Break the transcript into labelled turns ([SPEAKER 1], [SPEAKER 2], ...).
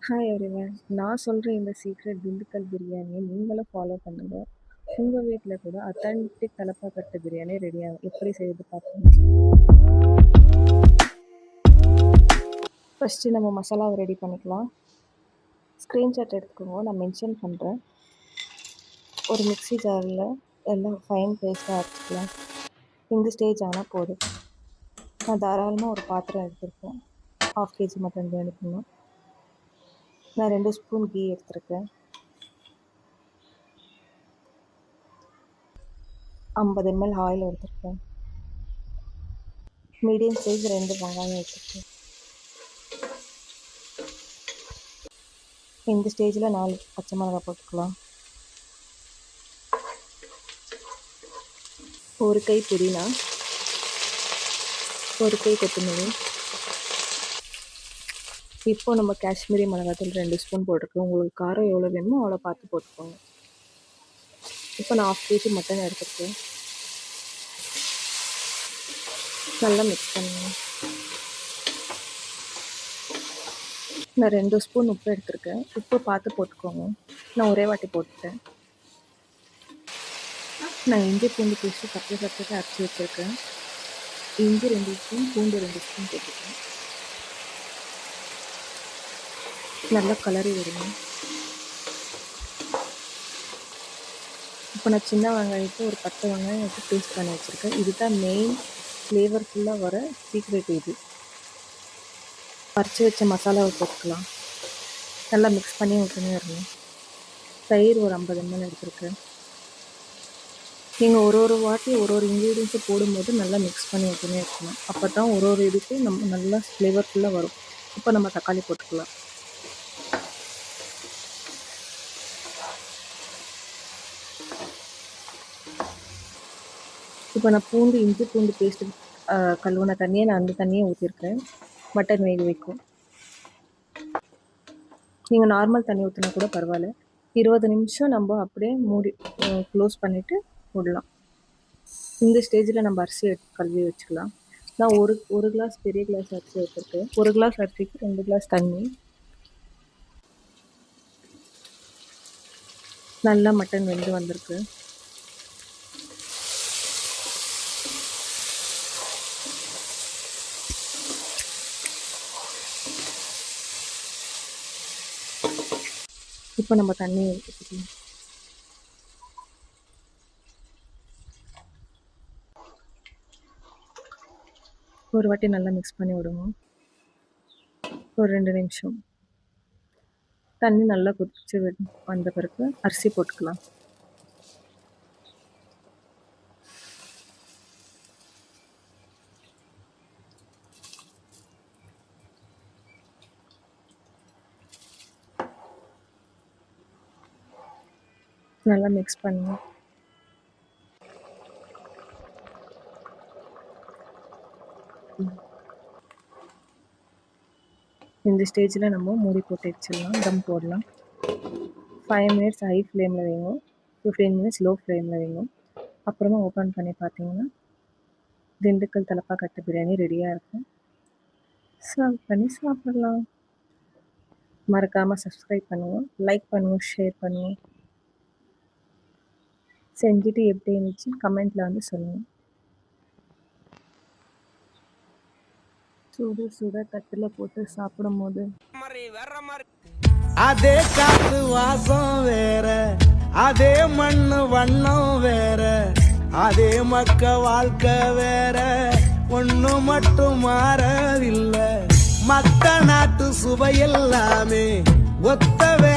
[SPEAKER 1] Hi everyone. நான் சொல்ற இந்த சீக்ரெட் திண்டுக்கல் பிரியாணியை நீங்களும் ஃபாலோ பண்ணுங்க. உங்க வீட்ல கூட அத்தன்டிக் தலப்பாக்கட்டு பிரியாணி ரெடியாகும். எப்படி செய்யுது பார்ப்போம். ஃபஸ்ட்டு நம்ம மசாலாவை ரெடி பண்ணிக்கலாம். ஸ்க்ரீன்ஷாட் எடுத்துக்கோங்க, நான் மென்ஷன் பண்ணுறேன். ஒரு மிக்ஸி ஜாரில் எல்லாம் ஃபைன் பேஸ்ட்டாக அரைச்சிக்கலாம். இந்த ஸ்டேஜ் ஆனால் போதும். நான் தாராளமாக ஒரு பாத்திரம் எடுத்திருக்கேன். 1/2 kg மட்டன் பிரியாணி பண்ணணும். நான் 2 ஸ்பூன் கீ எடுத்திருக்கேன். 50 ml ஆயில் எடுத்திருக்கேன். மீடியம் சைஸ் 2 வெங்காயம் எடுத்திருக்கேன். இந்த ஸ்டேஜில் 4 பச்சை மிளகாய் போட்டுக்கலாம். 1 கை புதினா, 1 கை கொத்தமல்லி. இப்போ நம்ம காஷ்மீரி மிளகாத்தூள் 2 ஸ்பூன் போட்டிருக்கோம். உங்களுக்கு காரம் எவ்வளோ வேணுமோ அவ்வளோ பார்த்து போட்டுக்கோங்க. இப்போ நான் 1/2 kg மட்டன் எடுத்துருக்கேன். நல்லா மிக்ஸ் பண்ணுங்க. நான் 2 ஸ்பூன் உப்பு எடுத்திருக்கேன். உப்பு பார்த்து போட்டுக்கோங்க. நான் ஒரே வாட்டி போட்டுட்டேன். நான் இஞ்சி பூண்டு பேஸ்ட்டு செப்பரேட் அரைச்சி வச்சுருக்கேன். இஞ்சி 2 ஸ்பூன், பூண்டு 2 ஸ்பூன் போட்டுருக்கேன். நல்லா கலரி விடுங்க. இப்போ நான் சின்ன வெங்காயத்தை ஒரு 10 வெங்காயம் வச்சு பேஸ்ட் பண்ணி வச்சுருக்கேன். இதுதான் மெயின் ஃப்ளேவர்ஃபுல்லாக வர சீக்ரெட். இது பறித்து வச்ச மசாலாவை போட்டுக்கலாம். நல்லா மிக்ஸ் பண்ணி விட்டுனே இருக்கணும். தயிர் ஒரு 50 ml எடுத்துருக்கேன். நீங்கள் ஒரு வாட்டி ஒரு இன்க்ரீடியன்ஸை போடும்போது நல்லா மிக்ஸ் பண்ணி விட்டுனே இருக்கணும். அப்போ தான் ஒரு இதுக்கும் நம்ம நல்லா ஃப்ளேவர்ஃபுல்லாக வரும். இப்போ நம்ம தக்காளி போட்டுக்கலாம். இப்போ நான் இஞ்சி பூண்டு பேஸ்ட்டு கழுவுன தண்ணியை நான் அந்த தண்ணியை ஊற்றிருக்கேன். மட்டன் வேக வைக்கும். நீங்கள் நார்மல் தண்ணி ஊற்றினா கூட பரவாயில்ல. 20 நிமிஷம் நம்ம அப்படியே மூடி க்ளோஸ் பண்ணிவிட்டு விடலாம். இந்த ஸ்டேஜில் நம்ம அரிசி கழுவி வச்சுக்கலாம். நான் ஒரு கிளாஸ் பெரிய கிளாஸ் அரிசி வச்சுருக்கேன். 1 கிளாஸ் அரிசிக்கு 2 கிளாஸ் தண்ணி. நல்லா மட்டன் வெந்து வந்திருக்கு. இப்போ நம்ம தண்ணியை ஊற்றிக்கலாம். ஒரு வாட்டி நல்லா மிக்ஸ் பண்ணி விடுங்க. ஒரு 2 நிமிஷம் தண்ணி நல்லா கொதிச்சு வந்த பிறகு அரிசி போட்டுக்கலாம். நல்லா மிக்ஸ் பண்ணுங்க. இந்த ஸ்டேஜில் நம்ம மூடி போட்டு வச்சிடலாம். தம் போடலாம். 5 மினிட்ஸ் ஹை ஃப்ளேமில் வைங்க. 15 மினிட்ஸ் லோ ஃப்ளேமில் வைங்க. அப்புறமா ஓப்பன் பண்ணி பார்த்தீங்கன்னா திண்டுக்கல் தலப்பாக்கட்டு பிரியாணி ரெடியாக இருக்கும். சர்வ் பண்ணி சாப்பிடலாம். மறக்காமல் சப்ஸ்கிரைப் பண்ணுங்கள், லைக் பண்ணுங்கள், ஷேர் பண்ணுங்கள். செஞ்சுட்டு எப்படி இருந்துச்சுன்னு கமெண்ட்டில் வந்து சொல்லுங்கள். சுட சுட தட்டில் போட்டு சாப்பிடும் போது
[SPEAKER 2] அதே காத்து வாசம் வேற, அதே மண்ணு வண்ணம் வேற, அதே மக்க வாழ்க்கை வேற, ஒண்ணு மட்டும் மாறவில்லை. மத்த நாட்டு சுவையெல்லாமே ஒத்தவே